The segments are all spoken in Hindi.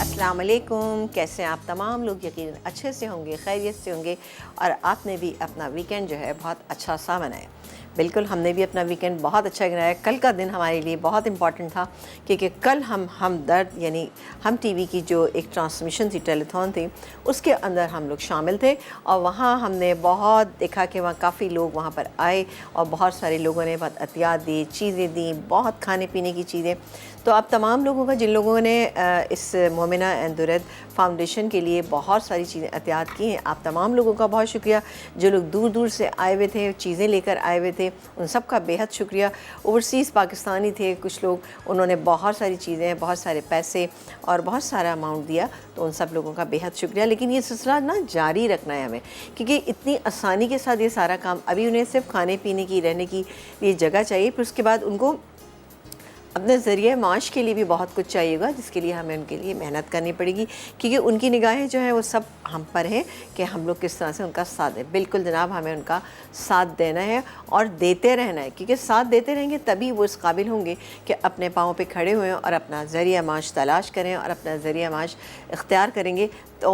अस्सलाम वालेकुम, कैसे हैं आप तमाम लोग? यकीनन अच्छे से होंगे, खैरियत से होंगे और आपने भी अपना वीकेंड जो है बहुत अच्छा सा मनाया। बिल्कुल, हमने भी अपना वीकेंड बहुत अच्छा मनाया। कल का दिन हमारे लिए बहुत इम्पॉर्टेंट था क्योंकि कल हम दर्द यानी हम टीवी की जो एक ट्रांसमिशन थी, टेलीथॉन थी, उसके अंदर हम लोग शामिल थे और वहाँ हमने बहुत देखा कि वहाँ काफ़ी लोग वहाँ पर आए और बहुत सारे लोगों ने बहुत एहतियात दी, चीज़ें दी, बहुत खाने पीने की चीज़ें। तो आप तमाम लोगों का, जिन लोगों ने इस मोमिना एंड दुरैद फाउंडेशन के लिए बहुत सारी चीज़ें एहतियात की हैं, आप तमाम लोगों का बहुत शुक्रिया। जो लोग दूर दूर से आए हुए थे, चीज़ें लेकर आए हुए थे, उन सब का बेहद शुक्रिया। ओवरसीज़ पाकिस्तानी थे कुछ लोग, उन्होंने बहुत सारी चीज़ें, बहुत सारे पैसे और बहुत सारा अमाउंट दिया, तो उन सब लोगों का बेहद शुक्रिया। लेकिन ये सिलसिला ना जारी रखना है हमें, क्योंकि इतनी आसानी के साथ ये सारा काम, अभी उन्हें सिर्फ खाने पीने की, रहने की लिए जगह चाहिए, फिर उसके बाद उनको अपने ज़रिए माश के लिए भी बहुत कुछ चाहिएगा, जिसके लिए हमें उनके लिए मेहनत करनी पड़ेगी, क्योंकि उनकी निगाहें जो है वो सब हम पर हैं कि हम लोग किस तरह से उनका साथ दें। बिल्कुल जनाब, हमें उनका साथ देना है और देते रहना है, क्योंकि साथ देते रहेंगे तभी वो इस काबिल होंगे कि अपने पाँव पे खड़े हुए और अपना ज़रिया माश तलाश करें और अपना ज़रिया माश इख्तियार करेंगे। तो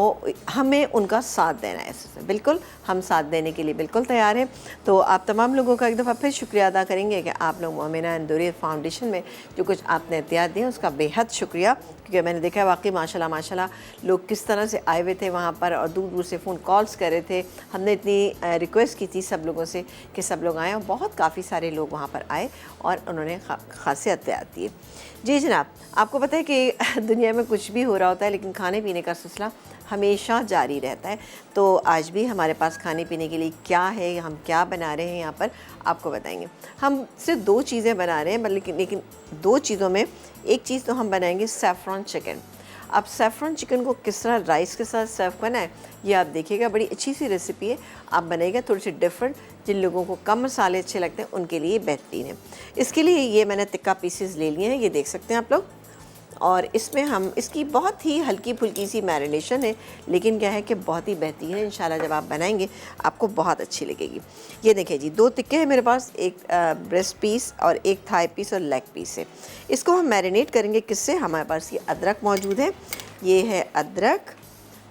हमें उनका साथ देना है। बिल्कुल, हम साथ देने के लिए बिल्कुल तैयार हैं। तो आप तमाम लोगों का एक दफ़ा फिर शुक्रिया अदा करेंगे कि आप लोग मोमिना एंड दुरैद फाउंडेशन में जो कुछ आपने एहतियात दिए उसका बेहद शुक्रिया, क्योंकि मैंने देखा है वाकई माशाल्लाह माशाल्लाह लोग किस तरह से आए हुए थे वहाँ पर और दूर दूर से फ़ोन कॉल्स कर रहे थे। हमने इतनी रिक्वेस्ट की थी सब लोगों से कि सब लोग आएँ, और बहुत काफ़ी सारे लोग वहाँ पर आए और उन्होंने ख़ासी एहतियात दिए। जी जनाब, आपको पता है कि दुनिया में कुछ भी हो रहा होता है, लेकिन खाने पीने का सिलसिला हमेशा जारी रहता है। तो आज भी हमारे पास खाने पीने के लिए क्या है, हम क्या बना रहे हैं यहाँ पर आपको बताएंगे। हम सिर्फ दो चीज़ें बना रहे हैं, लेकिन दो चीज़ों में एक चीज़ तो हम बनाएंगे सैफ़रॉन चिकन। अब सैफ़रॉन चिकन को किस तरह राइस के साथ सर्व करना है ये आप देखिएगा, बड़ी अच्छी सी रेसिपी है, आप बनाइएगा, थोड़ी सी डिफरेंट। जिन लोगों को कम मसाले अच्छे लगते हैं उनके लिए बेहतरीन है। इसके लिए ये मैंने टिक्का पीसेस ले लिए हैं, ये देख सकते हैं आप लोग, और इसमें हम इसकी बहुत ही हल्की फुल्की सी मैरिनेशन है, लेकिन क्या है कि बहुत ही बेहतरीन है। इंशाल्लाह जब आप बनाएंगे आपको बहुत अच्छी लगेगी। ये देखिए जी, दो टिक्के हैं मेरे पास, एक ब्रेस्ट पीस और एक थाई पीस और लेग पीस है। इसको हम मैरिनेट करेंगे किससे? हमारे पास ये अदरक मौजूद है, ये है अदरक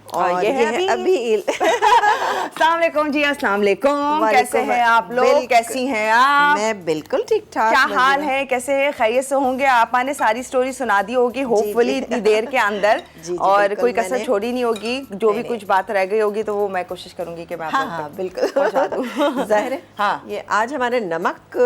और ये है अभी अस्सलाम वालेकुम जी, अस्सलाम वालेकुम। कैसे हैं आप लोग? कैसी हैं आप? मैं बिल्कुल ठीक ठाक। क्या हाल है, कैसे हैं? खैरियत से होंगे? आपा ने सारी स्टोरी सुना दी होगी होपफुली इतनी देर के अंदर, और कोई कसर छोड़ी नहीं होगी। जो भी कुछ बात रह गई होगी तो वो मैं कोशिश करूंगी कि मैं आप हाँ बिल्कुल पहुंचा दूं। ज़ाहिर है। हाँ, ये आज हमारे नमक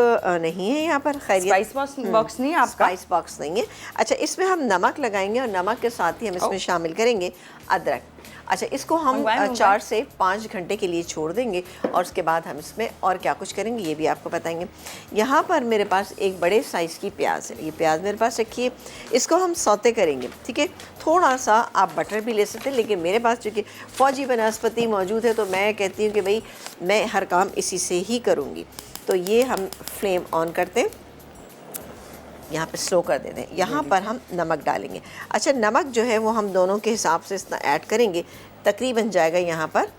नहीं है यहाँ पर, खैरियत स्पाइस बॉक्स नहीं है आपका? स्पाइस बॉक्स नहीं है। अच्छा, इसमें हम नमक लगाएंगे और नमक के साथ ही हम इसमें शामिल करेंगे अदरक। अच्छा, इसको हम 4 से 5 घंटे के लिए छोड़ देंगे और उसके बाद हम इसमें और क्या कुछ करेंगे ये भी आपको बताएंगे। यहाँ पर मेरे पास एक बड़े साइज़ की प्याज है, ये प्याज मेरे पास रखिए, इसको हम सौते करेंगे। ठीक है, थोड़ा सा आप बटर भी ले सकते हैं, लेकिन मेरे पास चूँकि फ़ौजी बनस्पति मौजूद है तो मैं कहती हूँ कि भाई मैं हर काम इसी से ही करूँगी। तो ये हम फ्लेम ऑन करते हैं, यहाँ पे स्लो कर देते हैं। यहाँ पर हम नमक डालेंगे। अच्छा, नमक जो है वो हम दोनों के हिसाब से इतना ऐड करेंगे, तकरीबन जाएगा यहाँ पर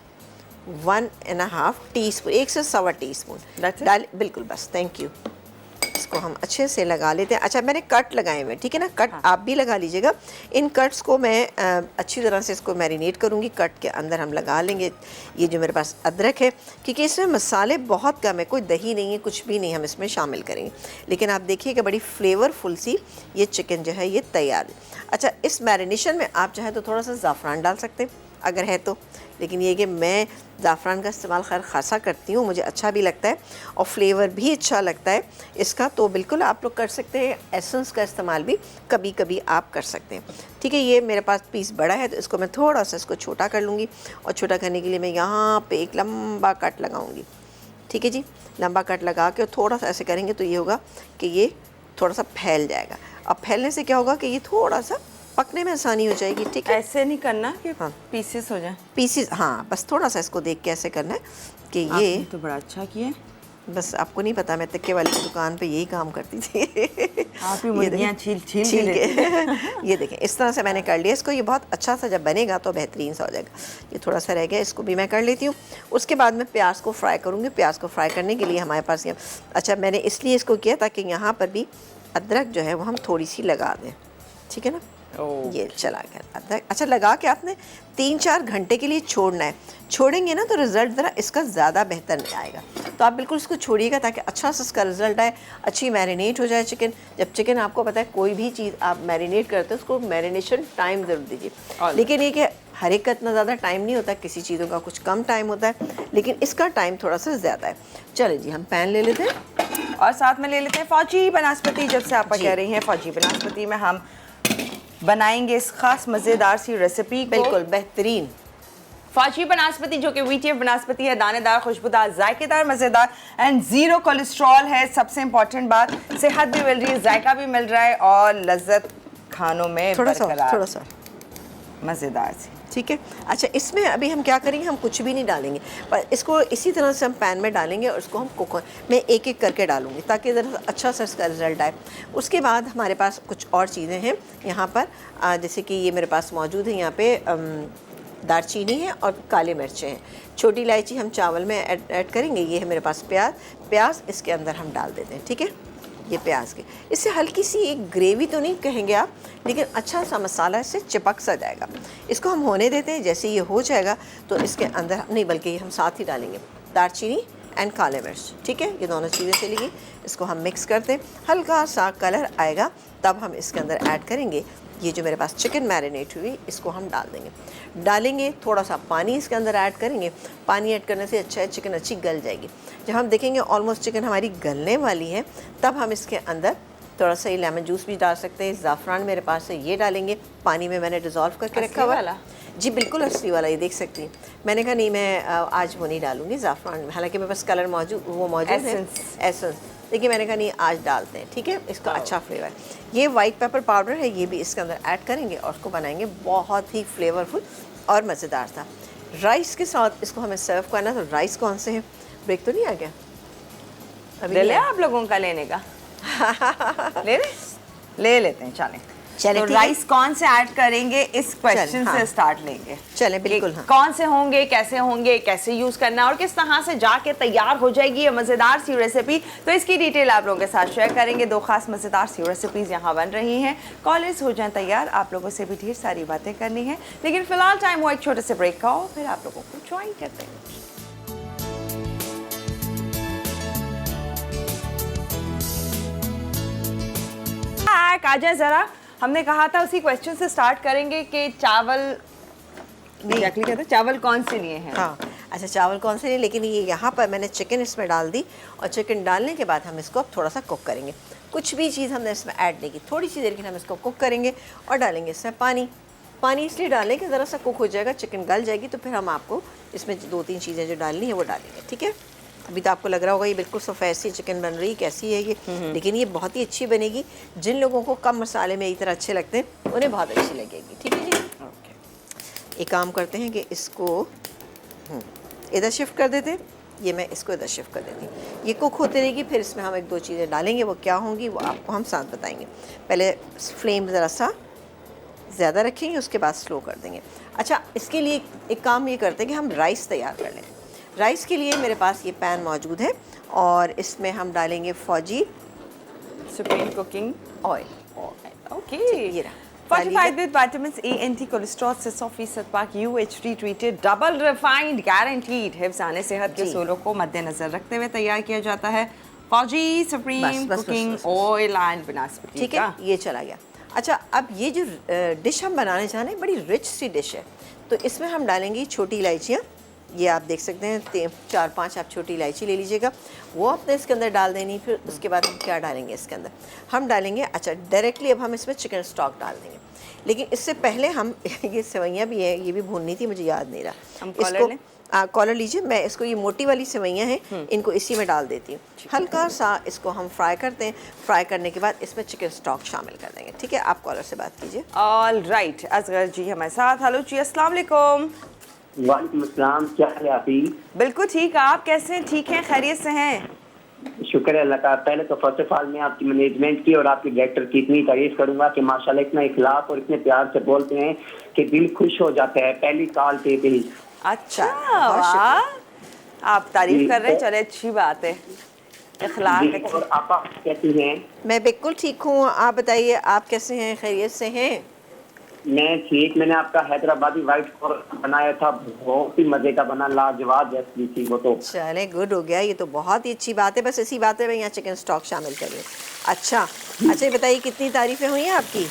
1.5 टीस्पून, 1 से 1.25 टीस्पून डाल। बिल्कुल बस, थैंक यू। इसको हम अच्छे से लगा लेते हैं। अच्छा, मैंने कट लगाए हुए, ठीक है ना, कट आप भी लगा लीजिएगा। इन कट्स को मैं अच्छी तरह से इसको मैरिनेट करूँगी। कट के अंदर हम लगा लेंगे ये जो मेरे पास अदरक है, क्योंकि इसमें मसाले बहुत कम है, कोई दही नहीं है, कुछ भी नहीं हम इसमें शामिल करेंगे। लेकिन आप देखिएगा बड़ी फ्लेवरफुल सी ये चिकन जो है ये तैयार है। अच्छा, इस मैरिनेशन में आप चाहे तो थोड़ा सा ज़ाफ़रान डाल सकते हैं अगर है तो, लेकिन ये कि मैं ज़ाफ़रान का इस्तेमाल खैर ख़ासा करती हूँ, मुझे अच्छा भी लगता है और फ्लेवर भी अच्छा लगता है इसका, तो बिल्कुल आप लोग कर सकते हैं। एसेंस का इस्तेमाल भी कभी कभी आप कर सकते हैं। ठीक है, ये मेरे पास पीस बड़ा है तो इसको मैं थोड़ा सा इसको छोटा कर लूँगी, और छोटा करने के लिए मैं यहाँ पे एक लंबा कट लगाऊँगी। ठीक है जी, लंबा कट लगा के थोड़ा सा ऐसे करेंगे तो ये होगा कि ये थोड़ा सा फैल जाएगा। अब फैलने से क्या होगा कि ये थोड़ा सा पकने में आसानी हो जाएगी। ठीक है, ऐसे नहीं करना कि हाँ पीसेस हो जाए, पीसेस, हाँ बस थोड़ा सा इसको देख के ऐसे करना है कि ये तो बड़ा अच्छा किया। बस आपको नहीं पता, मैं तक्के वाली की दुकान पे यही काम करती थी। आप ही मुर्गियाँ छील के ये देखें, इस तरह से मैंने कर लिया इसको। ये बहुत अच्छा सा जब बनेगा तो बेहतरीन सा हो जाएगा। ये थोड़ा सा रह गया, इसको भी मैं कर लेती हूँ। उसके बाद मैं प्याज को फ्राई करूँगी। प्याज को फ्राई करने के लिए हमारे पास ये, अच्छा मैंने इसलिए इसको किया ताकि यहाँ पर भी अदरक जो है वो हम थोड़ी सी लगा दें। ठीक है ना, ओह। ये चला गया। अच्छा, लगा के आपने 3-4 घंटे के लिए छोड़ना है। छोड़ेंगे ना तो रिज़ल्ट ज़रा इसका ज़्यादा बेहतर नहीं आएगा, तो आप बिल्कुल इसको छोड़िएगा ताकि अच्छा सा इसका रिज़ल्ट आए, अच्छी मैरिनेट हो जाए चिकन। जब चिकन, आपको पता है कोई भी चीज़ आप मैरिनेट करते हैं उसको मैरिनेशन टाइम ज़रूर दीजिए। लेकिन ये कि हर एक का इतना ज़्यादा टाइम नहीं होता, किसी चीज़ों का कुछ कम टाइम होता है, लेकिन इसका टाइम थोड़ा सा ज़्यादा है। चले जी, हम पैन ले लेते हैं और साथ में ले लेते हैं फौजी बनास्पति। जब से आप कह रही हैं फौजी बनास्पति में हम बनाएंगे इस खास मज़ेदार सी रेसिपी को। बिल्कुल बेहतरीन फौजी बनास्पति जो कि वीटीएफ बनास्पति है, दानेदार, खुशबूदार, जायकेदार, मज़ेदार एंड ज़ीरो कोलेस्ट्रॉल है। सबसे इम्पॉर्टेंट बात, सेहत भी मिल रही है, जायका भी मिल रहा है और लज्जत खानों में थोड़ा सा मज़ेदार सी। ठीक है। अच्छा, इसमें अभी हम क्या करेंगे, हम कुछ भी नहीं डालेंगे, पर इसको इसी तरह से हम पैन में डालेंगे और इसको हम कुकर में एक एक करके डालूंगी ताकि ज़रा अच्छा सा इसका रिज़ल्ट आए। उसके बाद हमारे पास कुछ और चीज़ें हैं यहाँ पर, जैसे कि ये मेरे पास मौजूद है यहाँ पे दालचीनी है और काली मिर्चें हैं। छोटी इलायची हम चावल में ऐड करेंगे। ये है मेरे पास प्याज इसके अंदर हम डाल देते हैं। ठीक है, ये प्याज के, इससे हल्की सी एक ग्रेवी तो नहीं कहेंगे आप, लेकिन अच्छा सा मसाला इससे चिपक सा जाएगा। इसको हम होने देते हैं। जैसे ये हो जाएगा तो इसके अंदर नहीं, बल्कि हम साथ ही डालेंगे दालचीनी एंड काले मिर्च। ठीक है, ये दोनों चीज़ें चलेगी। इसको हम मिक्स करते हैं, हल्का सा कलर आएगा तब हम इसके अंदर ऐड करेंगे ये जो मेरे पास चिकन मैरिनेट हुई, इसको हम डालेंगे थोड़ा सा पानी इसके अंदर ऐड करेंगे। पानी ऐड करने से अच्छा है, चिकन अच्छी गल जाएगी। जब हम देखेंगे ऑलमोस्ट चिकन हमारी गलने वाली है, तब हम इसके अंदर थोड़ा सा लेमन जूस भी डाल सकते हैं। ज़ाफ़रान मेरे पास है, ये डालेंगे। पानी में मैंने डिज़ोल्व करके रखा हुआ है। जी बिल्कुल असली वाला, ये देख सकती हैं। मैंने कहा नहीं, मैं आज वो नहीं डालूंगी ज़ाफ़रान, हालांकि मेरे पास कलर मौजूद है, एसेंस। देखिए मैंने कहा नहीं, आज डालते हैं। ठीक है, इसका अच्छा फ्लेवर। ये वाइट पेपर पाउडर है, ये भी इसके अंदर ऐड करेंगे और उसको बनाएंगे बहुत ही फ्लेवरफुल और मज़ेदार था। राइस के साथ इसको हमें सर्व करना। तो राइस कौन से हैं? ब्रेक तो नहीं आ गया अभी? ले आप लोगों का लेने का ले लेते हैं। चले, तो राइस कौन से ऐड करेंगे इस क्वेश्चन से स्टार्ट लेंगे। चलें, बिल्कुल। हाँ। कौन से होंगे, कैसे यूज करना और किस तरह से जाके तैयार हो जाएगी ये मजेदार सी रेसिपी, तो इसकी डिटेल आप लोगों के साथ शेयर करेंगे। दो खास मजेदार सी रेसिपीज यहाँ बन रही हैं। कॉलर्स हो जाएं तैयार, आप लोगों से भी ढेर सारी बातें करनी है, लेकिन फिलहाल टाइम हुआ एक छोटे से ब्रेक का, फिर आप लोगों को ज्वाइन करते हैं। आ जाए जरा, हमने कहा था उसी क्वेश्चन से स्टार्ट करेंगे कि चावल एग्जैक्टली कहते हैं, चावल कौन से लिए हैं? हाँ, अच्छा चावल कौन से लिए, लेकिन ये यहाँ पर मैंने चिकन इसमें डाल दी और चिकन डालने के बाद हम इसको अब थोड़ा सा कुक करेंगे। कुछ भी चीज़ हमने इसमें ऐड नहीं की, थोड़ी सी देर के लिए हम इसको कुक करेंगे और डालेंगे इसमें पानी इसलिए डालें कि ज़रा सा कुक हो जाएगा, चिकन गल जाएगी, तो फिर हम आपको इसमें 2-3 चीज़ें जो डालनी है वो डालेंगे। ठीक है, अभी तो आपको लग रहा होगा ये बिल्कुल सफ़ेद सी चिकन बन रही, कैसी है ये, लेकिन ये बहुत ही अच्छी बनेगी। जिन लोगों को कम मसाले में इस तरह अच्छे लगते हैं उन्हें बहुत अच्छी लगेगी। ठीक है जी, ओके। एक काम करते हैं कि इसको इधर शिफ्ट कर देते हैं, ये मैं इसको इधर शिफ्ट कर देती हूँ। ये कुक होती रहेगी, फिर इसमें हम 1-2 चीज़ें डालेंगे, वो क्या होंगी वो आपको हम साथ बताएंगे। पहले फ्लेम ज़रा सा ज़्यादा रखेंगे, उसके बाद स्लो कर देंगे। अच्छा, इसके लिए एक काम ये करते हैं कि हम राइस तैयार कर लें। राइस के लिए मेरे पास ये पैन मौजूद है और इसमें हम डालेंगे फौजी सुप्रीम कुकिंग ऑयल। ओके, ये रहा, fortified with vitamins A, anti cholesterol से 100% पाक, UHT treated, double refined, guaranteed हिफ्ज़-ए सेहत के सूलों को मद्देनजर रखते हुए तैयार किया जाता है फौजी सुप्रीम कुकिंग ऑयल एंड बनास्पति। ठीक है, ये चला गया। अच्छा, अब ये जो डिश हम बनाने जा रहे हैं बड़ी रिच सी डिश है, तो इसमें हम डालेंगे छोटी इलायचियाँ। ये आप देख सकते हैं 4-5 आप छोटी इलायची ले लीजिएगा, वो आपने इसके अंदर डाल देनी। फिर उसके बाद हम क्या डालेंगे इसके अंदर, हम डालेंगे, अच्छा डायरेक्टली अब हम इसमें चिकन स्टॉक डाल देंगे, लेकिन इससे पहले हम ये सेवइयाँ भी है, ये भी भूननी थी, मुझे याद नहीं रहा। हम इसको कॉलर लीजिए, मैं इसको ये मोटी वाली सेवइयाँ हैं इनको इसी में डाल देती हूँ। हल्का सा इसको हम फ्राई करते हैं, फ्राई करने के बाद इसमें चिकन स्टॉक शामिल कर देंगे। ठीक है, आप कॉलर से बात कीजिए। ऑल राइट, असगर जी हमारे साथ। हेलो जी, अस्सलाम वालेकुम। वालेकुम अस्सलाम, क्या हाल है आपी? बिल्कुल ठीक, आप कैसे हैं? ठीक हैं, खैरियत से हैं? शुक्र है अल्लाह का। पहले तो फर्स्ट ऑफ ऑल मैं आपकी मैनेजमेंट की और आपके डायरेक्टर की इतनी तारीफ करूंगा कि माशाल्लाह इतना इखलाक और इतने प्यार से बोलते हैं कि दिल खुश हो जाता है पहली कॉल पे ही। अच्छा, वाह, आप तारीफ कर रहे हैं, चले अच्छी बात है। इखलाक। और आप कैसी हैं? मैं बिल्कुल ठीक हूँ, आप बताइए आप कैसे हैं, खैरियत से हैं? मैंने आपका हैदराबादी व्हाइट फॉरेस्ट बनाया था, बहुत ही मजे का बना, लाजवाब रेसिपी थी वो तो। चले गुड हो गया, ये तो बहुत ही अच्छी बात है। बस इसी बात है मैं यहाँ चिकन स्टॉक शामिल करिए। अच्छा ये बताइए कितनी तारीफ़ें हुई हैं आपकी?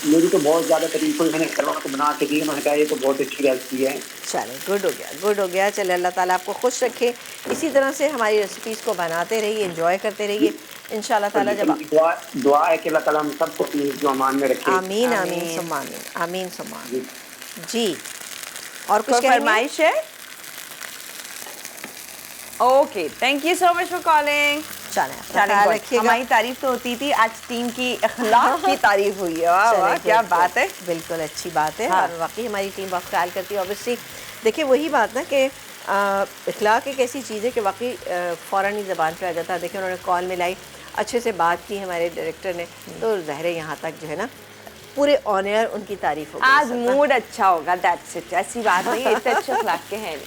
मेरी तो बहुत ज़्यादा तारीफ हुई, मैंने करवा को बना के दी, मैंने कहा ये तो बहुत अच्छी रेसिपी है। चले गुड हो गया, गुड हो गया। चले अल्लाह ताला आपको खुश रखे, इसी तरह से हमारी रेसिपीज़ को बनाते रहिए, एंजॉय करते रहिए इंशाल्लाह ताला। जब दुआ है कि अल्लाह ताला हम सबको अपनी जो अमान में रखे। आमीन आमीन सुम्मा आमीन, आमीन सुम्मा आमीन। जी और कुछ कोई फरमाइश है? Okay, thank you so much for calling. रखिएगा। हमारी तारीफ तो होती थी, आज टीम की अखलाक की तारीफ हुई है। वाह वाह, क्या बात है, बिल्कुल अच्छी बात है। हाँ। और वाकई हमारी टीम बहुत ख्याल करती है। ऑब्वियसली देखिए वही बात ना कि इखलाक एक ऐसी चीज़ है कि वाकई फ़ौरन ही ज़बान पे आ जाता है। देखिए उन्होंने कॉल मिलाई, अच्छे से बात की हमारे डायरेक्टर ने, तो ज़ाहिर है यहाँ तक जो है ना पूरे ऑन एयर उनकी तारीफ हो गई। आज मूड अच्छा होगा, दैट्स इट। ऐसी बात नहीं, इतने अच्छे अखलाक के हैं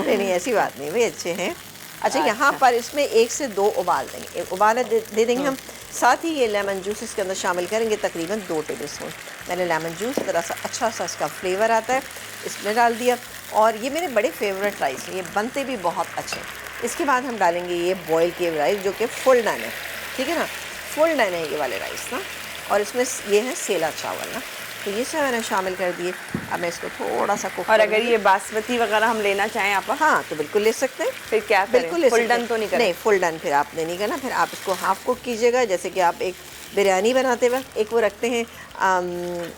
नहीं ऐसी बात नहीं, भाई अच्छे हैं। अच्छा यहाँ पर इसमें 1 से 2 उबाल देंगे, उबाल दे देंगे हम। साथ ही ये लेमन जूस इसके अंदर शामिल करेंगे, तकरीबन 2 टेबल स्पून। मैंने लेमन जूस ज़रा सा अच्छा सा इसका फ्लेवर आता है, इसमें डाल दिया। और ये मेरे बड़े फेवरेट राइस हैं, ये बनते भी बहुत अच्छे हैं। इसके बाद हम डालेंगे ये बॉयल किए राइस जो कि फुल डन है, ठीक है ना, फुल डन है ये वाले राइस ना। और इसमें ये है सेला चावल ना, तो ये सब मैंने शामिल कर दिए। अब मैं इसको थोड़ा सा कुक। और अगर ये बासमती वगैरह हम लेना चाहें आप? हाँ तो बिल्कुल ले सकते हैं। फिर क्या बिल्कुल फुल डन तो नहीं करें? नहीं फुल डन फिर आपने नहीं करना, फिर आप इसको हाफ कुक कीजिएगा। जैसे कि आप एक बिरयानी बनाते वक्त एक वो रखते हैं,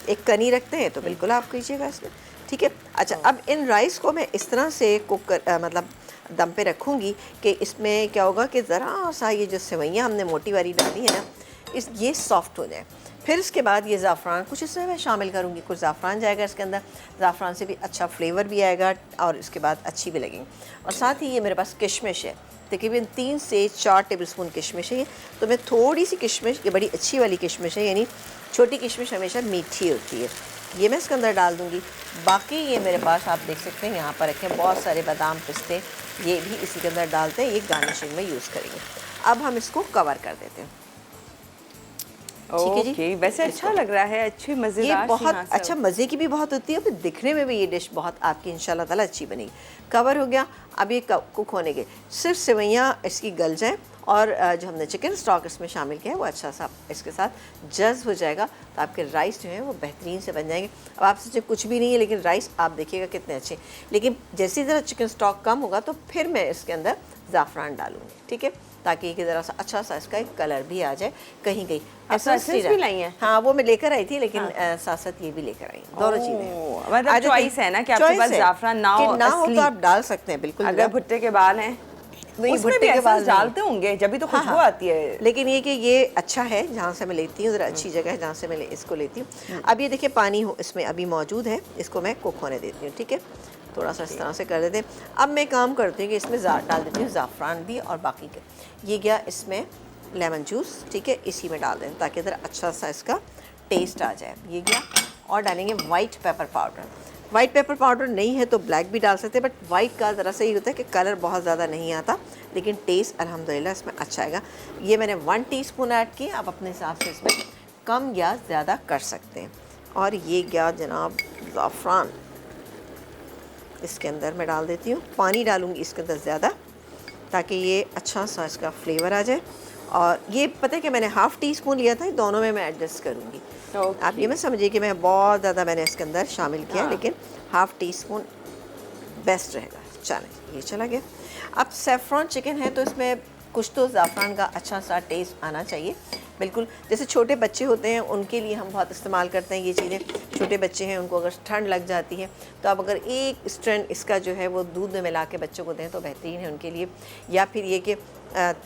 एक कनी रखते हैं, तो बिल्कुल आप कीजिएगा इसमें, ठीक है। अच्छा अब इन राइस को मैं इस तरह से कुक कर मतलब दम पे रखूँगी कि इसमें क्या होगा कि ज़रा सा ये जो सेवइयाँ हमने मोटी वाली डाली है ना, ये सॉफ्ट हो जाए। फिर इसके बाद ये ज़ाफ़रान कुछ इसमें मैं शामिल करूँगी, कुछ ज़ाफ़रान जाएगा इसके अंदर, ज़ाफ़रान से भी अच्छा फ्लेवर भी आएगा और इसके बाद अच्छी भी लगेंगी। और साथ ही ये मेरे पास किशमिश है, तकरीबन 3 से 4 टेबल स्पून किशमिश है ये। तो मैं थोड़ी सी किशमिश, ये बड़ी अच्छी वाली किशमिश है, यानी छोटी किशमिश हमेशा मीठी होती है, ये मैं इसके अंदर डाल दूँगी। बाकी ये मेरे पास आप देख सकते हैं यहाँ पर रखे बहुत सारे बादाम पिस्ते, ये भी इसी के अंदर डालते हैं, ये गार्निशिंग में यूज़ करेंगे। अब हम इसको कवर कर देते हैं, ठीक है जी। वैसे अच्छा लग रहा है, अच्छी मज़ेदार, ये बहुत अच्छा, मज़े की भी बहुत होती है, फिर दिखने में भी ये डिश बहुत आपकी इंशाल्लाह ताला अच्छी बनेगी। कवर हो गया, अब ये कुक होने के सिर्फ सेवइयाँ इसकी गल जाएँ और जो हमने चिकन स्टॉक इसमें शामिल किया है वो अच्छा सा इसके साथ जज़्ब हो जाएगा, तो आपके राइस जो हैं वो बेहतरीन से बन जाएंगे। अब आप सोचें कुछ भी नहीं है, लेकिन राइस आप देखिएगा कितने अच्छे। लेकिन जैसे ज़रा चिकन स्टॉक कम होगा तो फिर मैं इसके अंदर ज़ाफ़रान डालूँगी, ठीक है, ताकि कि ज़रा सा अच्छा सा इसका एक कलर भी आ जाए। कहीं कहीं भी लाई हैं? हाँ वो मैं लेकर आई थी, लेकिन साथ साथ ये भी लेकर आई, दोनों चीज़ें। मतलब चॉइस है ना कि आपके पास ज़ाफ़रान ना हो तो आप डाल सकते हैं बिल्कुल। अगर भुट्टे के बाल हैं उसमें भी एसेंस डालते होंगे, जब भी तो खुशबू आती है। लेकिन ये कि ये अच्छा है जहाँ से मैं लेती हूँ, ज़रा अच्छी जगह है जहाँ से मैं इसको लेती हूँ। अब ये देखिए पानी इसमें अभी मौजूद है, इसको मैं कुक होने देती हूँ, ठीक है, थोड़ा सा इस तरह से कर देते हैं। अब मैं काम करती हूँ कि इसमें डाल देती हूँ ज़ाफ़रान भी, और बाकी के ये गया इसमें लेमन जूस, ठीक है, इसी में डाल दें ताकि इधर अच्छा सा इसका टेस्ट आ जाए। ये गया, और डालेंगे white pepper powder. White pepper powder नहीं है तो ब्लैक भी डाल सकते हैं, बट वाइट का ज़रा सा ये होता है कि कलर बहुत ज़्यादा नहीं आता, लेकिन टेस्ट अल्हम्दुलिल्लाह इसमें अच्छा आएगा। ये मैंने 1 टीस्पून ऐड किया, आप अपने हिसाब से इसमें कम या ज़्यादा कर सकते हैं। और ये गया जनाब ज़ाफ़रान, इसके अंदर मैं डाल देती हूँ, पानी डालूँगी इसके अंदर ज़्यादा ताकि ये अच्छा सा इसका फ्लेवर आ जाए। और ये पता है कि मैंने हाफ़ टी स्पून लिया था, दोनों में मैं एडजस्ट करूँगी। आप ये मत समझिए कि मैं बहुत ज़्यादा मैंने इसके अंदर शामिल किया, लेकिन हाफ़ टी स्पून बेस्ट रहेगा। चलें ये चला गया। अब सेफ्रॉन चिकन है तो इसमें कुछ तो ज़ाफ़रान का अच्छा सा टेस्ट आना चाहिए, बिल्कुल। जैसे छोटे बच्चे होते हैं उनके लिए हम बहुत इस्तेमाल करते हैं ये चीज़ें। छोटे बच्चे हैं, उनको अगर ठंड लग जाती है तो आप अगर एक स्ट्रैंड इसका जो है वो दूध में मिला के बच्चों को दें तो बेहतरीन है उनके लिए। या फिर ये कि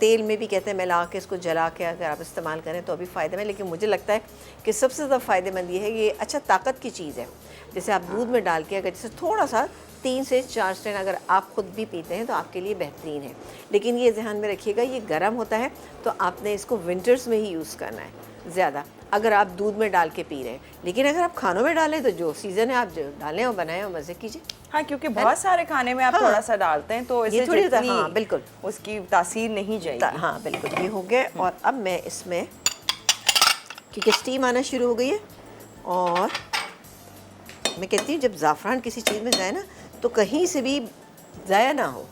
तेल में भी कहते हैं मिला के इसको जला के अगर आप इस्तेमाल करें तो अभी फ़ायदेमंद। लेकिन मुझे लगता है कि सबसे ज़्यादा फ़ायदेमंद ये है, ये अच्छा ताकत की चीज़ है। जैसे आप दूध में डाल के अगर जैसे थोड़ा सा 3 से 4 स्ट्रैंड अगर आप ख़ुद भी पीते हैं तो आपके लिए बेहतरीन है। लेकिन ये ध्यान में रखिएगा ये गर्म होता है तो आपने इसको विंटर्स में ही यूज़ करना है ज़्यादा, अगर आप दूध में डाल के पी रहे हैं। लेकिन अगर आप खानों में डालें तो जो सीज़न है आप जो डालें और बनाएं और मज़े कीजिए। हाँ, क्योंकि बहुत सारे खाने में आप थोड़ा सा डालते हैं तो ये थोड़ी ज़्यादा, हाँ बिल्कुल उसकी तासीर नहीं जाएगी। हाँ बिल्कुल, ये हो गया। और अब मैं इसमें, क्योंकि स्टीम आना शुरू हो गई है, और मैं कहती हूँ जब ज़ाफ़रान किसी चीज़ में जाए ना तो कहीं से भी ज़ाया ना हो।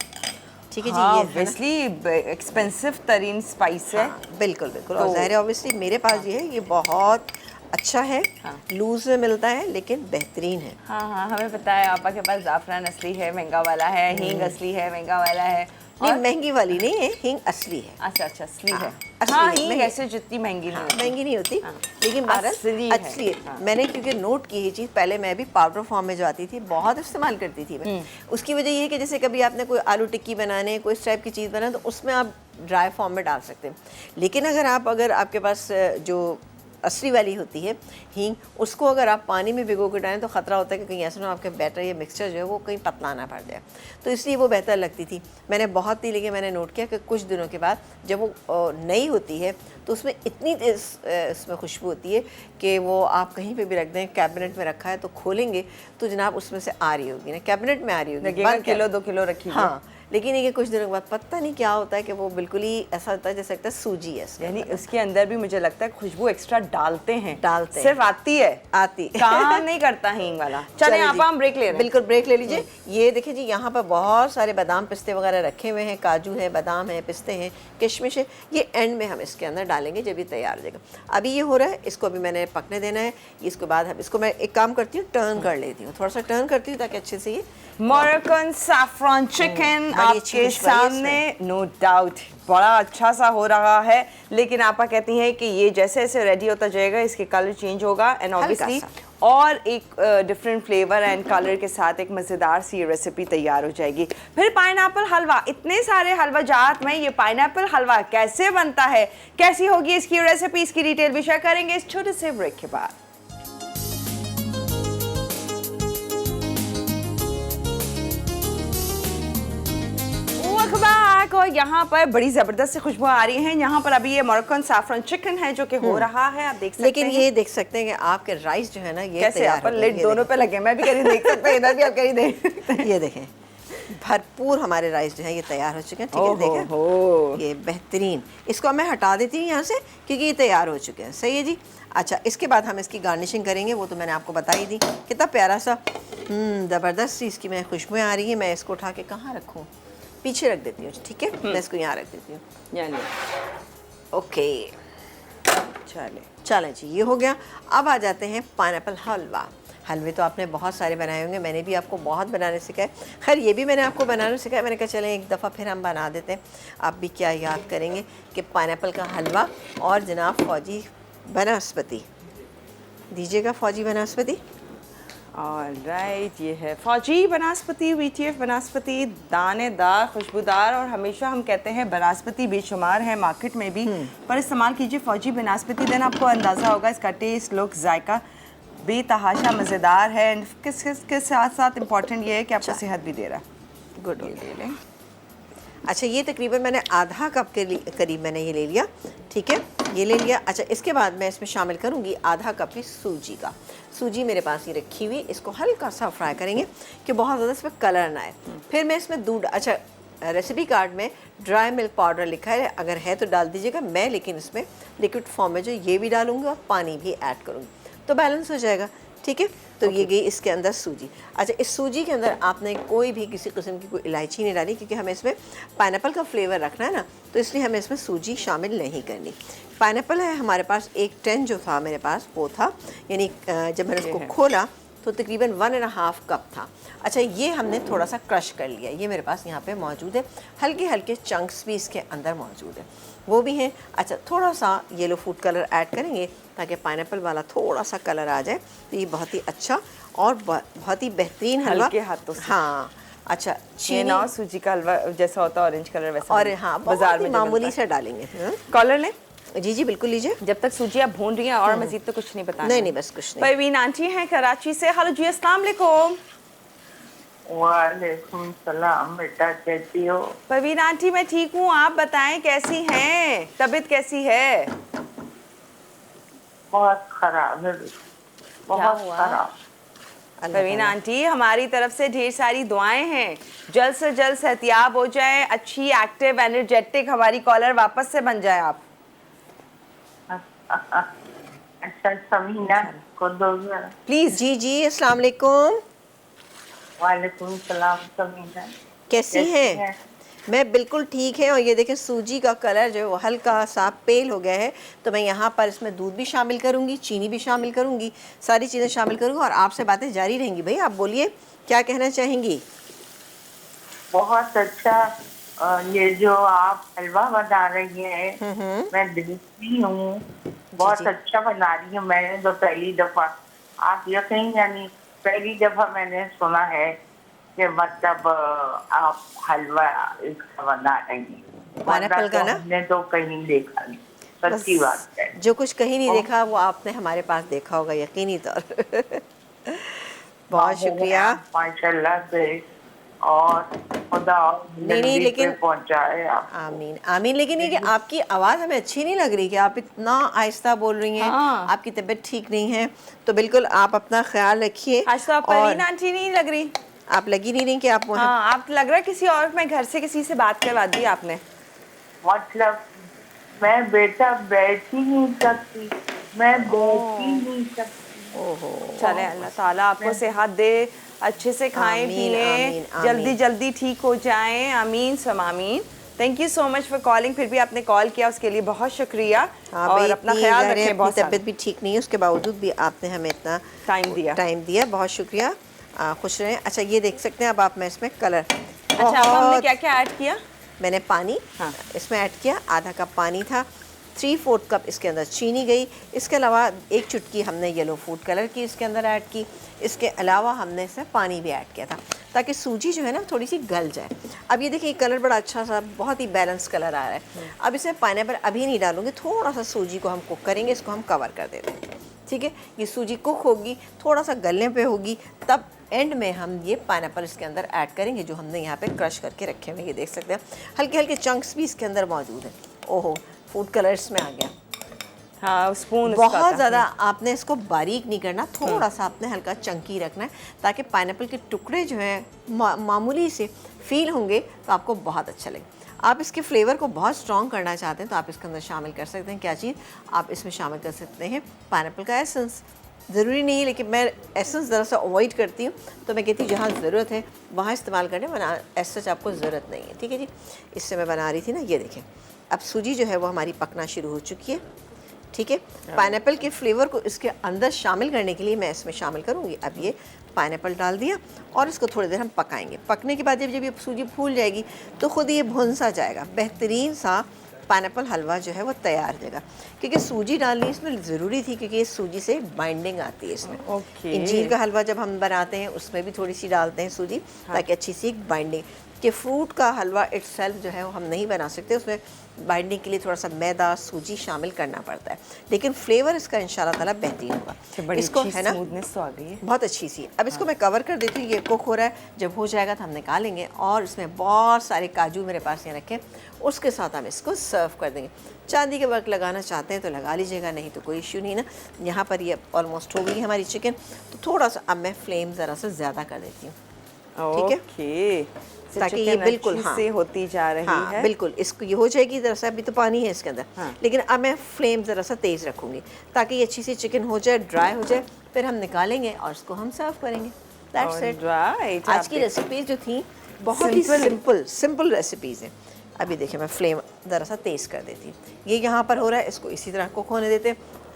ठीक है जी, हाँ, ये है ना? ऑब्वियसली एक्सपेंसिव तरीन स्पाइस है। हाँ, बिल्कुल बिल्कुल। और तो- ज़ाहिर है ऑब्वियसली मेरे पास ये है, ये बहुत अच्छा है। हाँ। लूज़ में मिलता है लेकिन बेहतरीन है। हाँ हाँ, हमें पता है आपा के पास ज़ाफ़रान असली है, महंगा वाला है, हींग असली है, महंगा वाला है। नहीं, और महंगी वाली नहीं है, हींग असली है। अच्छा अच्छा, असली हाँ, है। असली हाँ, है, हींग महंगी- ऐसे जितनी महंगी नहीं हाँ, होती। महंगी नहीं होती, हाँ। लेकिन बहरहाल असली है। असली है। हाँ। मैंने क्योंकि नोट की ये चीज़, पहले मैं भी पाउडर फॉर्म में जो आती थी बहुत इस्तेमाल करती थी मैं। उसकी वजह ये है कि जैसे कभी आपने कोई आलू टिक्की बनाने, कोई इस टाइप की चीज़ बनाए तो उसमें आप ड्राई फॉर्म में डाल सकते हैं। लेकिन अगर आपके पास जो असली वाली होती है हींग, उसको अगर आप पानी में भिगो के डालें तो ख़तरा होता है कि कहीं ऐसा ना आपके बैटर या मिक्सचर जो है वो कहीं पतला ना पड़ जाए। तो इसलिए वो बेहतर लगती थी। मैंने बहुत थी, लेकिन मैंने नोट किया कि कुछ दिनों के बाद जब वो नई होती है तो उसमें इतनी इसमें खुशबू होती है कि वो आप कहीं पे भी रख दें, कैबिनेट में रखा है तो खोलेंगे तो जनाब उसमें से आ रही होगी ना, कैबिनेट में आ रही होगी, लगेगा बंद किलो 2 किलो रखी हुई। हाँ। लेकिन ये कुछ दिनों के बाद पता नहीं क्या होता है कि वो बिल्कुल ही ऐसा होता है जैसे लगता है सूजी है इसके यानी अंदर। उसके अंदर भी मुझे लगता है खुशबू एक्स्ट्रा डालते हैं। डालते हैं। सिर्फ आती है, आती काम नहीं करता हींग वाला। चले चलिए आप जी, हम ब्रेक ले रहे हैं। बिल्कुल ब्रेक ले लीजिए। ये देखिए जी, यहाँ पर बहुत सारे बादाम पिस्ते वगैरह रखे हुए हैं, काजू है, बादाम है, पिस्ते हैं, किशमिश है। ये एंड में हम इसके अंदर डालेंगे जब ये तैयार हो जाएगा। अभी ये हो रहा है, इसको अभी मैंने पकने देना है। इसके बाद हम इसको, मैं एक काम करती हूँ, टर्न कर लेती हूँ, थोड़ा सा टर्न करती हूँ ताकि अच्छे से ये मोरक्कन सैफरन चिकन बड़ी अच्छी आपके खुशबू आई है सामने, नो डाउट बड़ा अच्छा सा हो रहा है। लेकिन आपा कहती हैं कि ये जैसे जैसे रेडी होता जाएगा इसके कलर चेंज होगा एंड ऑब्वियसली और एक डिफरेंट फ्लेवर एंड कलर के साथ एक मज़ेदार सी रेसिपी तैयार हो जाएगी। फिर पाइनएप्पल हलवा, इतने सारे हलवा जात में ये पाइनएप्पल हलवा कैसे बनता है, कैसी होगी इसकी रेसिपी, इसकी डिटेल भी शेयर करेंगे इस छोटे से ब्रेक के बाद। बैक, और यहाँ पर बड़ी जबरदस्त सी खुशबू आ रही है। यहाँ पर अभी ये मोरक्कन सैफरन चिकन है जो कि हो रहा है, आप देख सकते लेकिन हैं। ये देख सकते हैं कि आपके राइस जो है ना ये कैसे तैयार यहाँ पर हो गए। लिड ये दोनों पे लगे, मैं भी कहीं देख सकते हैं, इधर भी आप कहीं देख सकते हैं। ये देखें, भरपूर हमारे राइस जो है ये तैयार हो चुके हैं। ठीक है, देखें ओहो। ये बेहतरीन। इसको मैं हटा देती हूँ यहाँ से क्योंकि ये तैयार हो चुके हैं। सही है जी। अच्छा, इसके बाद हम इसकी गार्निशिंग करेंगे, वो तो मैंने आपको बताई दी। कितना प्यारा सा ज़बरदस्त सी इसकी मैं खुशबुएँ आ रही है। मैं इसको उठा के कहाँ रखूँ, पीछे रख देती हूँ। ठीक है, मैं इसको यहाँ रख देती हूँ। यानी ओके, चलें जी, ये हो गया। अब आ जाते हैं पाइनएप्पल हलवा। हलवे तो आपने बहुत सारे बनाए होंगे, मैंने भी आपको बहुत बनाने सिखाए। खैर ये भी मैंने आपको बनाने सिखाया। मैंने कहा चलें एक दफ़ा फिर हम बना देते हैं। आप भी क्या याद करेंगे कि पाइनएप्पल का हलवा और जनाब फौजी बनस्पति दीजिएगा, फौजी बनस्पति। ऑलराइट, ये है फौजी बनस्पति, VTF बनस्पति, दानेदार, खुशबूदार, और हमेशा हम कहते हैं बनस्पति बेशुमार है मार्केट में भी, पर इस्तेमाल कीजिए फौजी बनस्पति, देन आपको अंदाज़ा होगा इसका टेस्ट, लुक, जायका बेतहाशा मज़ेदार है। एंड के साथ साथ इम्पॉर्टेंट ये है कि आपको सेहत भी दे रहा है। गुड, ये ले लें। अच्छा, ये तकरीबन मैंने आधा कप के करीब मैंने ये ले लिया। ठीक है, ये ले लिया। अच्छा, इसके बाद मैं इसमें शामिल करूँगी आधा कप ही सूजी का। सूजी मेरे पास ये रखी हुई, इसको हल्का सा फ्राई करेंगे कि बहुत ज़्यादा इसमें कलर ना आए। फिर मैं इसमें दूध, अच्छा रेसिपी कार्ड में ड्राई मिल्क पाउडर लिखा है, अगर है तो डाल दीजिएगा। मैं लेकिन इसमें लिक्विड फॉर्म में जो ये भी डालूँगी और पानी भी ऐड करूँगी तो बैलेंस हो जाएगा। ठीक है, तो ये गई इसके अंदर सूजी। अच्छा, इस सूजी के अंदर आपने कोई भी किसी किस्म की कोई इलायची नहीं डाली क्योंकि हमें इसमें पाइनएप्पल का फ्लेवर रखना है ना, तो इसलिए हमें इसमें सूजी शामिल नहीं करनी। पाइनएप्पल है हमारे पास, एक 10 जो था मेरे पास वो था, यानी जब मैंने उसको खोला तो तकरीबन 1.5 कप था। अच्छा, ये हमने थोड़ा सा क्रश कर लिया, ये मेरे पास यहाँ पे मौजूद है। हल्के हल्के चंक्स भी इसके अंदर मौजूद है, वो भी हैं। अच्छा, थोड़ा सा येलो फूड कलर ऐड करेंगे ताकि पाइनएप्पल वाला थोड़ा सा कलर आ जाए, तो ये बहुत ही अच्छा और बहुत ही बेहतरीन हलवा। हल्के हाथों से। हाँ। अच्छा, ये ना सूजी का हलवा जैसा होता है ऑरेंज कलर वैसा, और हाँ बाजार में मामूली से डालेंगे। कॉलर लें। जी जी बिल्कुल लीजिए। जब तक सूजी आप भून रही हैं और मजीद तो कुछ नहीं बताना। नहीं नहीं, बस कुछ नहीं। परवीन आंटी हैं कराची से। हेलो जी, अस्सलाम वालेकुम। वालेकुम सलाम, बेटा कैसी हो? परवीन आंटी मैं ठीक हूँ, आप बताएं कैसी हैं, तबीयत कैसी है? बहुत खराब है, बहुत हुआ? खराब। परवीन आंटी, हमारी तरफ से ढेर सारी दुआएं हैं, जल्द से जल्द सेहतियाब हो जाए, अच्छी एक्टिव एनर्जेटिक हमारी कॉलर वापस से बन जाए आप। अच्छा समीना को दो जरा। प्लीज। जी जी, अस्सलाम वालेकुम। वालेकुम सलाम समीना। कैसी हैं? मैं बिल्कुल ठीक है। और ये देखें सूजी का कलर जो है वो हल्का सा पेल हो गया है, तो मैं यहाँ पर इसमें दूध भी शामिल करूँगी, चीनी भी शामिल करूँगी, सारी चीज़ें शामिल करूँगी और आपसे बातें जारी रहेंगी। भाई आप बोलिए क्या कहना चाहेंगी? बहुत अच्छा। ये जो आप हलवा बना रही हैं, मैं देखती हूँ, बहुत जी। अच्छा बना रही हूँ। मैंने तो पहली दफा, आप यकीन यानी पहली दफा मैंने सुना है कि मतलब आप हलवा इसका बना रही हैं। पाइनएप्पल का तो ना? हमने तो कहीं देखा नहीं, सच्ची बात है। जो कुछ कहीं नहीं देखा वो आपने हमारे पास देखा होगा, यकीनी तौर पे। बहुत शुक्रिया। माशाल्लाह से, और खुदा नहीं जल्दी लेकिन पे पहुंचाए आप। आमीन आमीन। लेकिन ये कि आपकी आवाज़ हमें अच्छी नहीं लग रही कि आप इतना आहिस्ता बोल रही हैं। हाँ। आपकी तबीयत ठीक नहीं है, तो बिल्कुल आप अपना ख्याल रखिए। आज तो आप परवीन आंटी नहीं लग रही। आप लगी नहीं रही कि आप वहाँ। हाँ, आप लग रहा है किसी और, मैं घर से किसी से बात करवा दी आपने। मतलब मैं बेटा बैठ ही नहीं सकती, मैं बैठ ही नहीं सकती। ओहो, चले, अल्लाह ताला आपको सेहत दे, अच्छे से खाएं आमीन, पिए, आमीन, जल्दी आमीन। जल्दी ठीक हो जाएं। आमीन सम आमीन। Thank you so much for calling. फिर भी आपने कॉल किया उसके लिए बहुत शुक्रिया। हाँ और भाई, अपना इतनी ख्याल ज़ाहिर है रखें। अपनी बहुत तबीयत भी ठीक नहीं है, उसके बावजूद भी आपने हमें इतना टाइम दिया। टाइम दिया। खुश रहें। अच्छा ये देख सकते हैं अब आप, मैं इसमें कलर, अच्छा, अब हमने बहुत क्या क्या ऐड किया? मैंने पानी हाँ। इसमें ऐड किया, आधा कप पानी था, 3/4 कप इसके अंदर चीनी गई। इसके अलावा 1 चुटकी हमने येलो फूड कलर की इसके अंदर ऐड की। इसके अलावा हमने इसमें पानी भी ऐड किया था ताकि सूजी जो है ना थोड़ी सी गल जाए। अब ये देखिए कलर बड़ा अच्छा सा, बहुत ही बैलेंस कलर आ रहा है। अब इसमें पाइनएप्पल अभी नहीं डालूंगी, थोड़ा सा सूजी को हम कुक करेंगे, इसको हम कवर कर देते हैं। ठीक है, ये सूजी कुक होगी, थोड़ा सा गलने पे होगी, तब एंड में हम ये पाइनएप्पल इसके अंदर ऐड करेंगे जो हमने यहाँ पे क्रश करके रखे हुए। ये देख सकते हैं हल्के हल्के चंक्स भी इसके अंदर मौजूद हैं। ओहो, फूड कलर इसमें आ गया। हाँ, स्पून बहुत ज़्यादा आपने इसको बारीक नहीं करना, थोड़ा सा आपने हल्का चंकी रखना है ताकि पाइनएप्पल के टुकड़े जो हैं मामूली से फील होंगे तो आपको बहुत अच्छा लगे। आप इसके फ्लेवर को बहुत स्ट्रॉन्ग करना चाहते हैं तो आप इसके अंदर शामिल कर सकते हैं। क्या चीज़ आप इसमें शामिल कर सकते हैं? पाइनएप्पल का एसेंस। ज़रूरी नहीं है, लेकिन मैं एसेंस ज़रा सा अवॉइड करती हूँ, तो मैं कहती हूँ जहाँ ज़रूरत है वहाँ इस्तेमाल करने, वरना एसेंस आपको ज़रूरत नहीं है। ठीक है जी, इससे मैं बना रही थी ना। ये देखें अब सूजी जो है वो हमारी पकना शुरू हो चुकी है। ठीक है, पाइनएप्पल के फ्लेवर को इसके अंदर शामिल करने के लिए मैं इसमें शामिल करूँगी। अब ये पाइनएप्पल डाल दिया और इसको थोड़ी देर हम पकाएंगे। पकने के बाद जब ये सूजी फूल जाएगी तो ख़ुद ये भुन सा जाएगा, बेहतरीन सा पाइनएप्पल हलवा जो है वो तैयार हो जाएगा। क्योंकि सूजी डालनी इसमें ज़रूरी थी, क्योंकि इस सूजी से बाइंडिंग आती है इसमें। ओके। इंजीर का हलवा जब हम बनाते हैं उसमें भी थोड़ी सी डालते हैं सूजी, ताकि अच्छी सी एक बाइंडिंग, कि फ्रूट का हलवा इट्सेल्फ जो है वो हम नहीं बना सकते, उसमें बाइंडिंग के लिए थोड़ा सा मैदा सूजी शामिल करना पड़ता है, लेकिन फ्लेवर इसका इंशाल्लाह ताला बेहतरीन होगा। इसको है ना स्मूथनेस तो आ गई है, बहुत अच्छी सी। अब इसको मैं कवर कर देती हूँ, ये कुक हो रहा है, जब हो जाएगा तो हम निकालेंगे और इसमें बहुत सारे काजू मेरे पास यहाँ रखे, उसके साथ हम इसको सर्व कर देंगे। चांदी के वर्क लगाना चाहते हैं तो लगा लीजिएगा, नहीं तो कोई इश्यू नहीं ना। यहाँ पर ये ऑलमोस्ट हो गई हमारी चिकन, तो थोड़ा सा अब मैं फ्लेम ज़रा सा ज़्यादा कर देती हूँ, ठीक है, ओके, ताकि ये बिल्कुल अच्छी से होती जा रही हाँ है। बिल्कुल इसको ये हो जाएगी। ज़रा सा अभी तो पानी है इसके अंदर, हाँ। लेकिन अब मैं फ्लेम ज़रा सा तेज़ रखूँगी ताकि ये अच्छी सी चिकन हो जाए, ड्राई हो जाए, फिर हम निकालेंगे और इसको हम सर्व करेंगे। That's it. Alright, आज की रेसिपीज़ जो थी बहुत ही सिंपल रेसिपीज़ हैं। अभी देखिए मैं फ्लेम ज़रा सा तेज़ कर देती हूँ। ये यहाँ पर हो रहा है, इसको इसी तरह कुक होने देते हैं।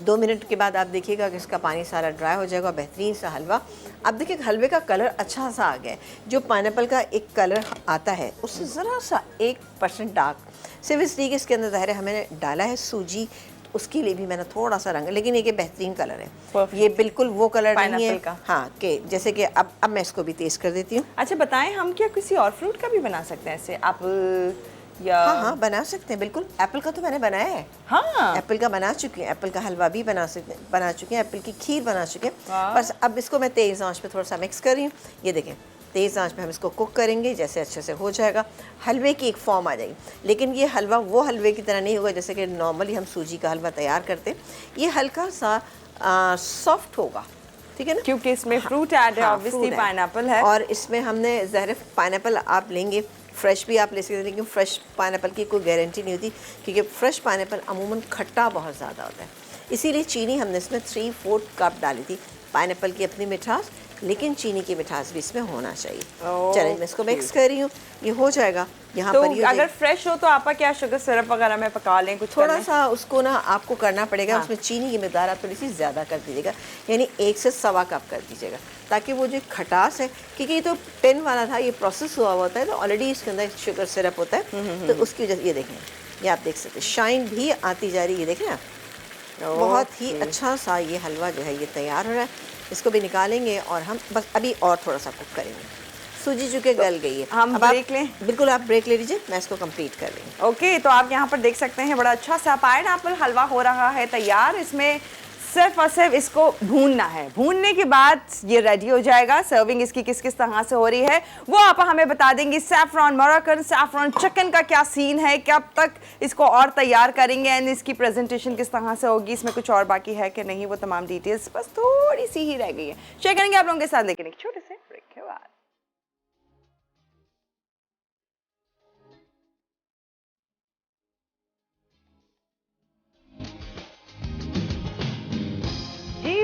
2 मिनट के बाद आप देखिएगा कि इसका पानी सारा ड्राई हो जाएगा, बेहतरीन सा हलवा। अब देखिए हलवे का कलर अच्छा सा आ गया है, जो पाइनएप्पल का एक कलर आता है उससे ज़रा सा 1% डार्क, सिर्फ इसलिए कि इसके अंदर ज़ाहिर है हमने डाला है सूजी, तो उसके लिए भी मैंने थोड़ा सा रंग, लेकिन ये बेहतरीन कलर है। Perfect. ये बिल्कुल वो कलर नहीं है पाइनएप्पल का। हाँ, कि जैसे कि अब मैं इसको भी तेज़ कर देती हूँ। अच्छा बताएं, हम क्या किसी और फ्रूट का भी बना सकते हैं, ऐसे एप्पल या? हाँ बना सकते हैं बिल्कुल। एप्पल का तो मैंने बनाया है, हाँ, एप्पल का बना चुकी हैं, एप्पल का हलवा भी बना चुके हैं, एप्पल की खीर बना चुके हैं। वाह। बस अब इसको मैं तेज़ आंच पे थोड़ा सा मिक्स कर रही हूँ। ये देखें तेज़ आंच पे हम इसको कुक करेंगे, जैसे अच्छे से हो जाएगा हलवे की एक फॉर्म आ जाएगी। लेकिन ये हलवा वो हलवे की तरह नहीं होगा जैसे कि नॉर्मली हम सूजी का हलवा तैयार करते हैं। ये हल्का सा सॉफ्ट होगा, ठीक है ना, क्योंकि इसमें फ्रूट ऐड है, हाँ, ऑब्वियसली fruit है। पाइनएप्पल है। और इसमें हमने ज़ाहिर पाइनएप्पल आप लेंगे, फ्रेश भी आप ले सकते हैं, लेकिन फ्रेश पाइनएप्पल की कोई गारंटी नहीं होती, क्योंकि फ्रेश पाइनएप्पल अमूमन खट्टा बहुत ज़्यादा होता है। इसीलिए चीनी हमने इसमें 3/4 कप डाली थी। पाइनएप्पल की अपनी मिठास, लेकिन चीनी की मिठास भी इसमें होना चाहिए। चलिए मैं इसको मिक्स कर रही हूँ, ये हो जाएगा। यहाँ तो पर ये अगर फ्रेश हो तो आपा क्या शुगर सिरप वगैरह में पका लें कुछ थोड़ा सा उसको ना आपको करना पड़ेगा। हाँ। उसमें चीनी की मिकदार आप थोड़ी सी ज़्यादा कर दीजिएगा, यानी 1 से सवा कप कर दीजिएगा, ताकि वो जो खटास है, क्योंकि ये तो टिन वाला था, ये प्रोसेस हुआ होता है तो ऑलरेडी इसके अंदर शुगर सिरप होता है, तो उसकी वजह से ये देखें, ये आप देख सकते हैं शाइन भी आती जा रही है, ये देखें आप। बहुत ही अच्छा सा ये हलवा जो है ये तैयार हो रहा है। इसको भी निकालेंगे और हम बस अभी और थोड़ा सा कुक करेंगे। सूजी चुके गल गई है, हम ब्रेक लें? बिल्कुल आप ब्रेक ले लीजिए, मैं इसको कंप्लीट कर रही हूँ। ओके, तो आप यहाँ पर देख सकते हैं बड़ा अच्छा सा पाइनएप्पल हलवा हो रहा है तैयार। इसमें सिर्फ और सिर्फ इसको भूनना है, भूनने के बाद ये रेडी हो जाएगा। सर्विंग इसकी किस किस तरह से हो रही है वो आप हमें बता देंगी। सैफरॉन मोरक्कन सैफरॉन चिकन का क्या सीन है, कब तक इसको और तैयार करेंगे एंड इसकी प्रेजेंटेशन किस तरह से होगी, इसमें कुछ और बाकी है कि नहीं, वो तमाम डिटेल्स बस थोड़ी सी ही रह गई है, शेयर करेंगे आप लोगों के साथ, लेकिन एक छोटे से ब्रेक के बाद।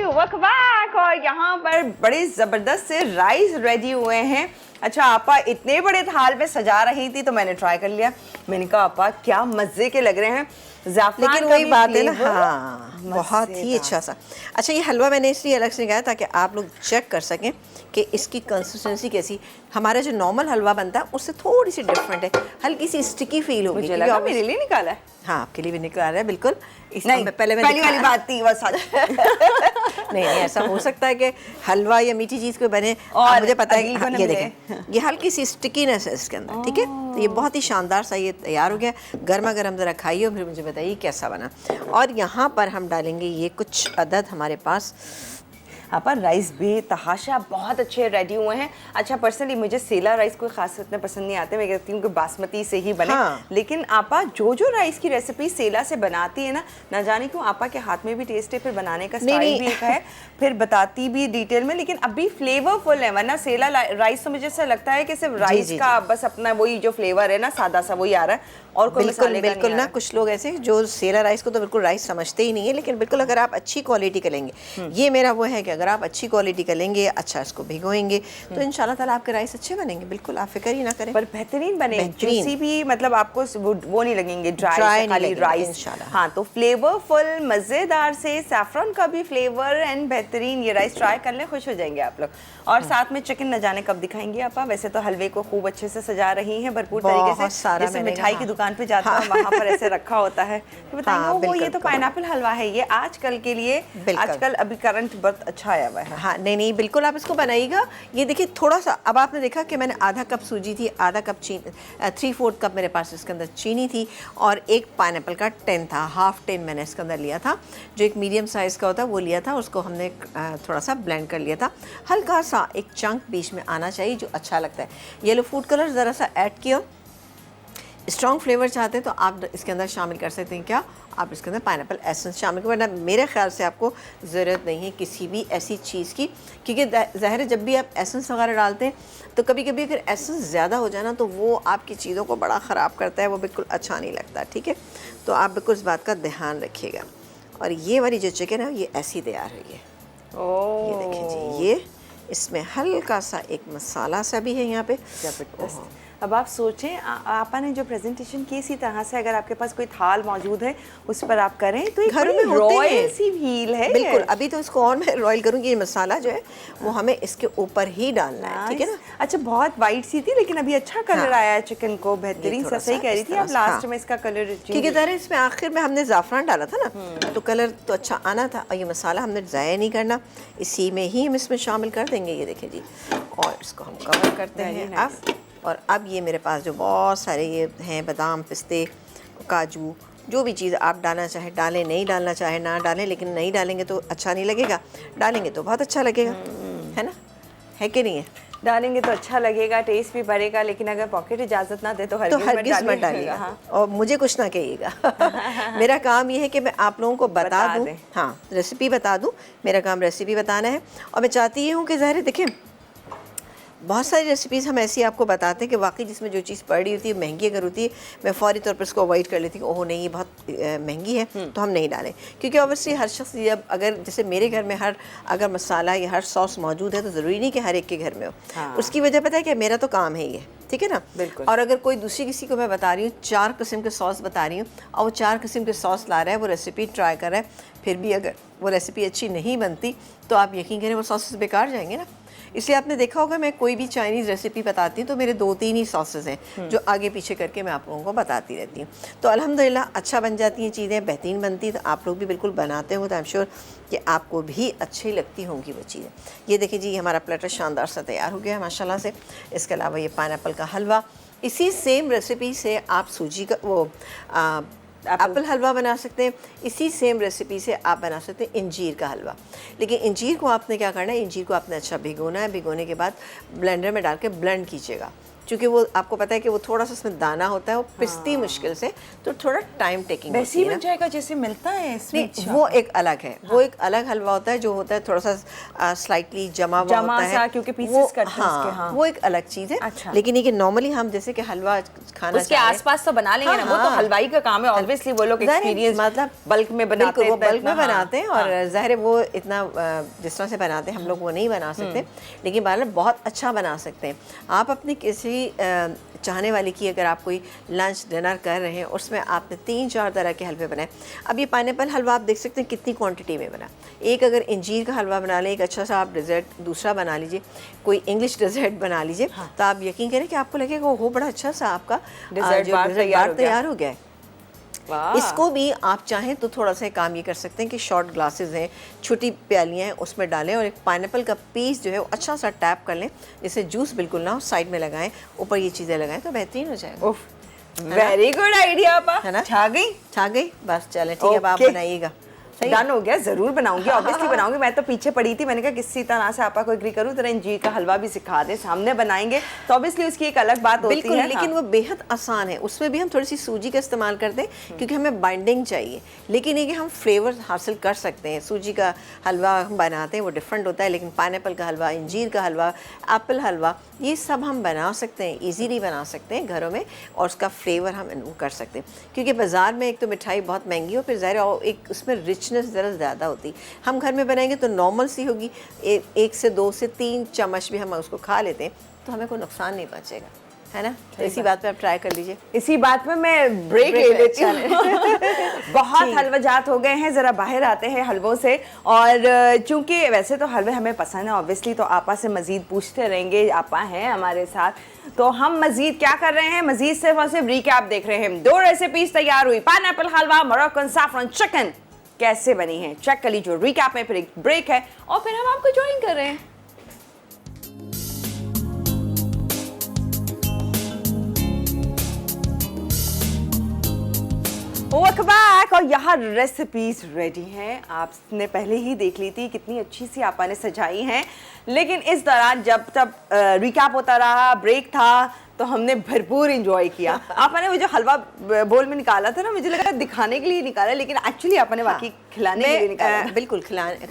Welcome back. और यहाँ पर बड़े ज़बरदस्त से राइस रेडी हुए हैं। अच्छा, आपा इतने बड़े थाल पे सजा रही थी तो मैंने ट्राई कर लिया। मैंने कहा आपा क्या मज़े के लग रहे हैं, लेकिन वही बात है ना, हाँ बहुत ही अच्छा सा। अच्छा, ये हलवा मैंने इसलिए अलग से निकाला ताकि आप लोग चेक कर सकें कि इसकी कंसिस्टेंसी कैसी। हमारा जो नॉर्मल हलवा बनता है उससे थोड़ी सी डिफरेंट है, हल्की सी स्टिकी फील होगी। मुझे लगा मेरे लिए निकाला है। हाँ, आपके लिए भी निकाला है, बिल्कुल। नहीं, पहली वाली बात थी वो सच। नहीं, ऐसा हो सकता है कि हलवा या मीठी चीज़ को बने और मुझे पता है कि ये देखें, ये हल्की सी स्टिकीनेस है इसके अंदर, ठीक है। तो ये बहुत ही शानदार सा ये तैयार हो गया। गर्मा गर्म ज़रा खाइए और फिर मुझे बताइए कैसा बना। और यहाँ पर हम डालेंगे ये कुछ अदद हमारे पास आपा राइस भी तहाशा बहुत अच्छे रेडी हुए हैं। अच्छा, पर्सनली मुझे सेला राइस कोई खास इतने पसंद नहीं आते, मैं कहती हूँ कि बासमती से ही बने। हाँ। लेकिन आपा जो राइस की रेसिपी सेला से बनाती है ना जाने क्यों आपा के हाथ में भी टेस्ट है, फिर बनाने का स्टाइल भी एक है, फिर बताती भी डिटेल में, लेकिन अभी फ्लेवरफुल है। वरना सेला राइस तो मुझे ऐसा लगता है कि सिर्फ राइस का बस अपना वही जो फ्लेवर है ना, सादा सा वही आ रहा है और कोई मसाले का बिल्कुल ना। कुछ लोग ऐसे जो सेला राइस को तो बिल्कुल राइस समझते ही नहीं है, लेकिन बिल्कुल अगर आप अच्छी क्वालिटी का लेंगे, ये मेरा वो है कि अगर आप अच्छी क्वालिटी का लेंगे, अच्छा इसको भिगोएंगे, तो इंशाल्लाह ताला आपके राइस अच्छे बनेंगे। बिल्कुल आप फिक्र ही ना करें, पर बेहतरीन बने, जूसी भी, मतलब आपको वो नहीं लगेंगे ड्राई खाली राइस इंशाल्लाह। हाँ, तो फ्लेवरफुल मज़ेदार से सैफरन का भी फ्लेवर एंड बेहतरीन ये राइस ट्राई कर लें, खुश हो जाएंगे आप लोग। और साथ में चिकन न जाने कब दिखाएंगे आप। वैसे तो हलवे को खूब अच्छे से सजा रही हैं, भरपूर तरीके से, जैसे मिठाई की दुकान पे जाता है वहाँ पर ऐसे रखा होता है। तो बताइए वो ये तो पाइनएप्पल हलवा है, ये आजकल के लिए, आजकल अभी करंट बहुत अच्छा आया हुआ है। हाँ, नहीं बिल्कुल आप इसको बनाइएगा। ये देखिए थोड़ा सा, अब आपने देखा कि मैंने आधा कप सूजी थी, आधा कप चीनी, 3/4 कप मेरे पास इसके अंदर चीनी थी, और एक पाइनएप्पल का टिन था, हाफ टिन मैंने इसके अंदर लिया था, जो एक मीडियम साइज़ का होता है वो लिया था। उसको हमने थोड़ा सा ब्लेंड कर लिया था, हल्का सा एक चंक बीच में आना चाहिए जो अच्छा लगता है। येलो फूड कलर ज़रा सा ऐड किया। स्ट्रॉन्ग फ्लेवर चाहते हैं तो आप इसके अंदर शामिल कर सकते हैं, क्या आप इसके अंदर पाइनएप्पल एसेंस शामिल करें, वरना मेरे ख्याल से आपको ज़रूरत नहीं है किसी भी ऐसी चीज़ की, क्योंकि ज़ाहिर है जब भी आप एसेंस वगैरह डालते हैं तो कभी कभी अगर एसेंस ज़्यादा हो जाए ना तो वो आपकी चीज़ों को बड़ा ख़राब करता है, वो बिल्कुल अच्छा नहीं लगता, ठीक है। तो आप बिल्कुल इस बात का ध्यान रखिएगा। और ये वाली जो चिकन है ये ऐसी तैयार हुई है। ये देखें जी, ये इसमें हल्का सा एक मसाला सा भी है यहाँ पे, जबरदस्त। अब आप सोचें, आपा ने जो प्रेजेंटेशन की इसी तरह से अगर आपके पास कोई थाल मौजूद है उस पर आप करें तो एक घर में रॉयल सी फील है। बिल्कुल, अभी तो इसको और मैं रॉयल करूँगी। ये मसाला जो है वो हमें इसके ऊपर ही डालना है, ठीक है ना। अच्छा, बहुत वाइट सी थी लेकिन अभी अच्छा कलर आया है चिकन को, बेहतरीन सा। सही कह रही थी आप, लास्ट में इसका कलर, क्योंकि ज़रा इसमें आखिर में हमने ज़ाफ़रान डाला था ना, तो कलर तो अच्छा आना था। और ये मसाला हमने ज़ाया नहीं करना, इसी में ही हम इसमें शामिल कर देंगे। ये देखें जी, और इसको हम कवर करते हैं अब। और अब ये मेरे पास जो बहुत सारे ये हैं, बादाम, पिस्ते, काजू, जो भी चीज़ आप डालना चाहे डालें, नहीं डालना चाहे ना डालें, लेकिन नहीं डालेंगे तो अच्छा नहीं लगेगा, डालेंगे तो बहुत अच्छा लगेगा, है ना, है कि नहीं है। डालेंगे तो अच्छा लगेगा, टेस्ट भी बढ़ेगा, लेकिन अगर पॉकेट इजाज़त ना दे तो हरगिज़ मत डालिएगा। हाँ। और मुझे कुछ ना कहिएगा। मेरा काम ये है कि मैं आप लोगों को बता दूँ, हाँ, रेसिपी बता दूँ। मेरा काम रेसिपी बताना है। और मैं चाहती हूँ कि ज़ाहिर देखें बहुत सारी रेसिपीज़ हम ऐसी आपको बताते हैं कि वाकई जिसमें जो चीज़ पड़ रही होती है महंगी अगर होती है, मैं फौरी तौर पर इसको अवॉइड कर लेती हूँ, ओह नहीं ये बहुत महंगी है तो हम नहीं डालें। क्योंकि ऑब्वियसली हर शख्स जब अगर जैसे मेरे घर में अगर मसाला या हर सॉस मौजूद है तो ज़रूरी नहीं कि हर एक के घर में हो। हाँ। उसकी वजह पता है कि मेरा तो काम है ये, ठीक है ना। बिल्कुल। और अगर कोई दूसरी किसी को मैं बता रही हूँ 4 किस्म के सॉस बता रही हूँ और वो 4 किस्म के सॉस ला रहा है, वो रेसिपी ट्राई कर रहा है, फिर भी अगर वो रेसिपी अच्छी नहीं बनती तो आप यकीन करें वो सॉसेस बेकार जाएंगे ना। इसलिए आपने देखा होगा मैं कोई भी चाइनीज़ रेसिपी बताती हूँ तो मेरे 2-3 ही सॉसेस हैं जो आगे पीछे करके मैं आप लोगों को बताती रहती हूँ। तो अल्हम्दुलिल्लाह अच्छा बन जाती हैं चीज़ें, बेहतरीन बनती। तो आप लोग भी बिल्कुल बनाते हो तो आई एम श्योर कि आपको भी अच्छी लगती होंगी वो चीज़ें। ये देखिए जी हमारा प्लेटर शानदार सा तैयार हो गया है माशाल्लाह से। इसके अलावा ये पाइनएप्पल का हलवा, इसी सेम रेसिपी से आप सूजी का वो एप्पल हलवा बना सकते हैं। इसी सेम रेसिपी से आप बना सकते हैं इंजीर का हलवा। लेकिन इंजीर को आपने क्या करना है, इंजीर को आपने अच्छा भिगोना है, भिगोने के बाद ब्लेंडर में डाल के ब्लेंड कीजिएगा। क्योंकि वो आपको पता है कि वो थोड़ा सा उसमें दाना होता है, वो पिसती मुश्किल से, तो थोड़ा टाइम टेकिंग वैसे ही बन जाएगा जैसे मिलता है इसमें। नहीं, वो एक अलग है। वो एक अलग हलवा होता है जो होता है थोड़ा सा स्लाइटली जमा हुआ होता है, क्योंकि पीसेस करते हैं उसके। हाँ, वो एक अलग चीज़ है। अच्छा। लेकिन ये कि नॉर्मली हम जैसे कि हलवा खाना उसके आसपास तो बना लेंगे ना, वो तो हलवाई का काम है। ऑब्वियसली वो लोग एक्सपीरियंस मतलब बल्क में बनाते हैं, वो बल्क में बनाते हैं और ज़ाहिर है वो इतना जिस तरह से बनाते हैं हम लोग वो नहीं बना सकते, लेकिन बहरहाल बहुत अच्छा बना सकते हैं। आप अपनी किसी चाहने वाले की अगर आप कोई लंच डिनर कर रहे हैं उसमें आपने 3-4 तरह के हलवे बनाए। अब ये पाइनएप्पल हलवा आप देख सकते हैं कितनी क्वांटिटी में बना। एक अगर इंजीर का हलवा बना लें, एक अच्छा सा आप डिज़र्ट दूसरा बना लीजिए, कोई इंग्लिश डिज़र्ट बना लीजिए, तो आप यकीन करें कि आपको लगेगा वो बड़ा अच्छा सा आपका डिज़र्ट बार तैयार हो गया है। इसको भी आप चाहें तो थोड़ा सा काम ये कर सकते हैं कि शॉर्ट ग्लासेस हैं, छोटी प्यालियाँ हैं, उसमें डालें और एक पाइनएप्पल का पीस जो है वो अच्छा सा टैप कर लें, जिससे जूस बिल्कुल ना हो, साइड में लगाएं, ऊपर ये चीज़ें लगाएं तो बेहतरीन हो जाएगा। वेरी गुड आइडिया है ना। छा गई बस चलें ठीक है, अब आप बनाइएगा। डन हो गया, जरूर बनाऊंगी, ऑब्वियसली बनाऊंगी। मैं तो पीछे पड़ी थी, मैंने कहा किसी तरह से आपा को एग्री करूं, तरह इंजीर का हलवा भी सिखा दे, सामने बनाएंगे तो ऑब्वियसली उसकी एक अलग बात होती है। लेकिन वो बेहद आसान है, उसमें भी हम थोड़ी सी सूजी का इस्तेमाल करते हैं क्योंकि हमें बाइंडिंग चाहिए, लेकिन ये कि हम फ्लेवर हासिल कर सकते हैं। सूजी का हलवा हम बनाते हैं वो डिफरेंट होता है, लेकिन पाइनएप्पल का हलवा, इंजीर का हलवा, एप्पल हलवा, ये सब हम बना सकते हैं, ईजीली बना सकते हैं घरों में, और उसका फ्लेवर हम वो कर सकते हैं। क्योंकि बाज़ार में एक तो मिठाई बहुत महंगी हो, फिर ज़ाहिर है एक उसमें रिचनेस ज़रा ज़्यादा होती। हम घर में बनाएंगे तो नॉर्मल सी होगी, 1 से 2 से 3 चम्मच भी हम उसको खा लेते हैं तो हमें कोई नुकसान नहीं पहुँचेगा, है ना। तो इसी बात पे आप ट्राई कर लीजिए। इसी बात में मैं ब्रेक ले लेती हूँ। बहुत हलवाजात हो गए हैं, ज़रा बाहर आते हैं हलवों से। और चूंकि वैसे तो हलवे हमें पसंद है ऑब्वियसली, तो आपा से मज़ीद पूछते रहेंगे, आपा हैं हमारे साथ, तो हम मज़ीद क्या कर रहे हैं, मज़ीद सिर्फ और सिर्फ रिकैप देख रहे हैं। 2 रेसिपीज तैयार हुई, पाइनएप्पल हलवा, मोरक्कन सैफरन चिकन कैसे बनी है, चेक कर लीजिए रिकैप में, फिर एक ब्रेक है और फिर हम आपको ज्वाइन कर रहे हैं। Welcome back. और यहाँ रेसिपीज रेडी हैं, आपने पहले ही देख ली थी कितनी अच्छी सी आपा ने सजाई हैं, लेकिन इस दौरान जब तब रिकैप होता रहा, ब्रेक था, तो हमने भरपूर एंजॉय किया। आपने वो जो हलवा बोल में निकाला था ना, मुझे लगा दिखाने के लिए निकाला, लेकिन एक्चुअली आपने वाकई खिलाने के लिए निकाला। बिल्कुल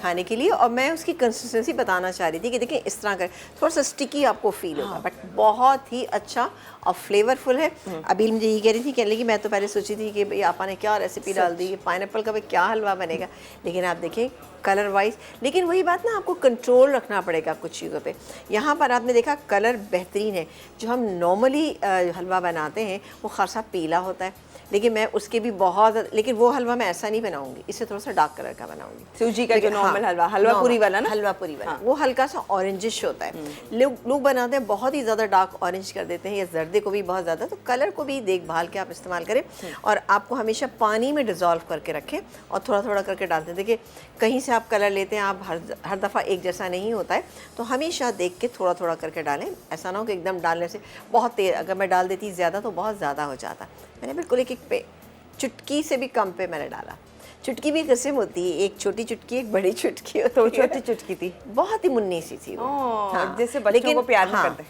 खाने के लिए, और मैं उसकी कंसिस्टेंसी बताना चाह रही थी कि देखिए इस तरह का थोड़ा सा स्टिकी आपको फील होगा, बट बहुत ही अच्छा और फ्लेवरफुल है। अभी मुझे ये कह रही थी कि लेकिन मैं तो पहले सोची थी कि भाई आपा ने क्या रेसिपी डाल दी, पाइनएप्पल का भाई क्या हलवा बनेगा, लेकिन आप देखिए कलर वाइज, लेकिन वही बात ना, आपको कंट्रोल रखना पड़ेगा कुछ चीज़ों पे। यहाँ पर आपने देखा कलर बेहतरीन है। जो हम नॉर्मली हलवा बनाते हैं वो खासा पीला होता है, लेकिन मैं उसके भी बहुत, लेकिन वो हलवा मैं ऐसा नहीं बनाऊंगी, इससे थोड़ा सा डार्क कलर का बनाऊंगी। सूजी का जो नॉर्मल हलवा, हलवा पूरी वाला ना, हलवा पूरी वाला, वो हल्का सा ऑरेंजिश होता है। लोग बनाते हैं बहुत ही ज़्यादा डार्क ऑरेंज कर देते हैं, या जर्दे को भी बहुत ज़्यादा, तो कलर को भी देखभाल के आप इस्तेमाल करें। और आपको हमेशा पानी में डिज़ोल्व करके रखें और थोड़ा थोड़ा करके डालते हैं। देखिए कहीं से आप कलर लेते हैं, आप हर दफ़ा एक जैसा नहीं होता है, तो हमेशा देख के थोड़ा थोड़ा करके डालें। ऐसा ना हो कि एकदम डालने से बहुत तेज़, अगर मैं डाल देती ज़्यादा तो बहुत ज़्यादा हो जाता। मैंने बिल्कुल एक पे चुटकी से भी कम पे मैंने डाला। चुटकी भी किस्म होती है, एक छोटी चुटकी, एक बड़ी चुटकी होती तो है। छोटी चुटकी थी, बहुत ही मुन्नी सी थी वो। हाँ, जैसे बच्चों को प्यार में करते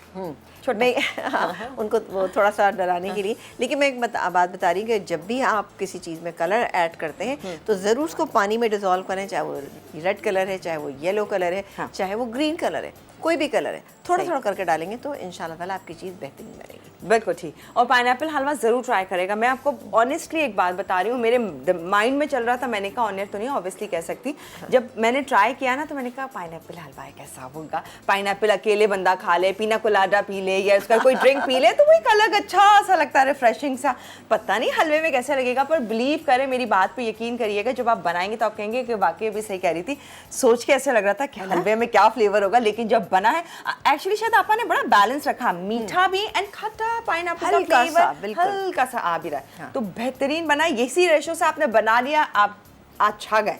हैं उनको वो थोड़ा सा डराने के लिए। लेकिन मैं एक बात बता रही हूँ कि जब भी आप किसी चीज़ में कलर ऐड करते हैं तो ज़रूर उसको पानी में डिज़ोल्व करें, चाहे वो रेड कलर है, चाहे वो येलो कलर है, चाहे वो ग्रीन कलर है, कोई भी कलर है, थोड़ा थोड़ा करके डालेंगे तो इंशाल्लाह ताला आपकी चीज़ बेहतरीन बनेगी। बिल्कुल ठीक। और पाइनएप्पल हलवा ज़रूर ट्राई करेगा। मैं आपको ऑनेस्टली एक बात बता रही हूँ, मेरे माइंड में चल रहा था, मैंने कहा ऑनियर तो नहीं ऑब्वियसली कह सकती, जब मैंने ट्राई किया ना तो मैंने कहा पाइनएप्पल हलवा है कैसा होगा। पाइनएप्पल अकेले बंदा खा ले, पीना कोलाडा पी ले या उसका कोई ड्रिंक पी ले तो वो एक अलग अच्छा सा लगता है, रिफ्रेशिंग सा। पता नहीं हलवे में कैसा लगेगा, पर बिलीव करें, मेरी बात पे यकीन करिएगा, जब आप बनाएंगे तो आप कहेंगे कि वाकई भी सही कह रही थी। सोच के ऐसा लग रहा था कि हलवे में क्या फ्लेवर होगा, लेकिन जब बना है एक्चुअली शायद आपा ने बड़ा बैलेंस रखा, मीठा भी एंड खट्टा, पाइनएप्पल का फ्लेवर हल्का सा आ भी रहा है। हाँ। तो बेहतरीन बना, इसी रेशो से आपने बना लिया, आप अच्छा गए।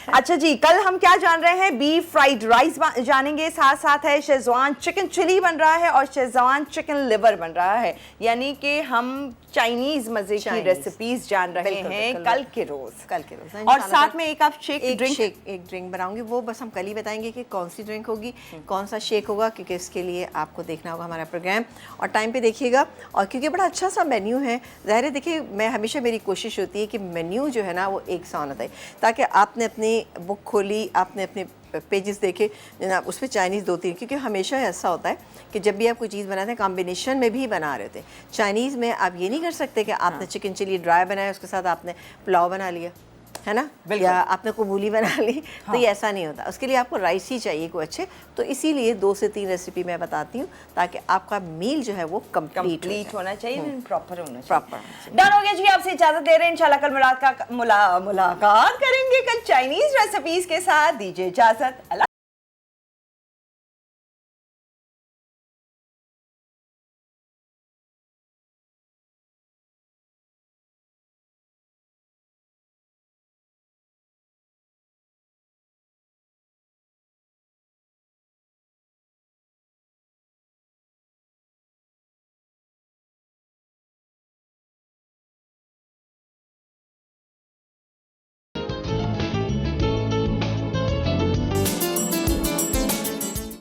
अच्छा जी, कल हम क्या जान रहे हैं? बीफ फ्राइड राइस जानेंगे, साथ साथ है शेजवान चिकन चिली बन रहा है और शेजवान चिकन लिवर बन रहा है, यानी कि हम चाइनीज मजे की रेसिपीज जान रहे हैं कल के रोज। और साथ में एक आप एक ड्रिंक बनाऊंगी, वो बस हम कल ही बताएंगे कि कौन सी ड्रिंक होगी, कौन सा शेक होगा, क्योंकि इसके लिए आपको देखना होगा हमारा प्रोग्राम और टाइम पे देखिएगा। और क्योंकि बड़ा अच्छा सा मेन्यू है, ज़ाहिर है देखिए मैं हमेशा मेरी कोशिश होती है कि मेन्यू जो है ना वो एक सा होना चाहिए, ताकि आपने अपनी बुक खोली, आपने अपने पेजेस देखे जनाब, उस पर चाइनीज़ 2-3, क्योंकि हमेशा ऐसा होता है कि जब भी आप कोई चीज़ बनाते हैं कॉम्बिनेशन में भी बना रहे थे। चाइनीज़ में आप ये नहीं कर सकते कि आपने चिकन चिली ड्राई बनाया उसके साथ आपने पुलाव बना लिया, है ना, या आपने कबूली बना ली, तो ये ऐसा नहीं होता। उसके लिए आपको राइस ही चाहिए कोई अच्छे, तो इसीलिए 2 से 3 रेसिपी मैं बताती हूँ ताकि आपका मील जो है वो कंप्लीट होना चाहिए, प्रॉपर होना चाहिए। प्रॉपर डन हो गया जी, आपसे इजाजत दे रहे हैं, इंशाल्लाह कल मुलाकात करेंगे कल चाइनीज रेसिपीज के साथ। दीजिए इजाजत, अल्लाह।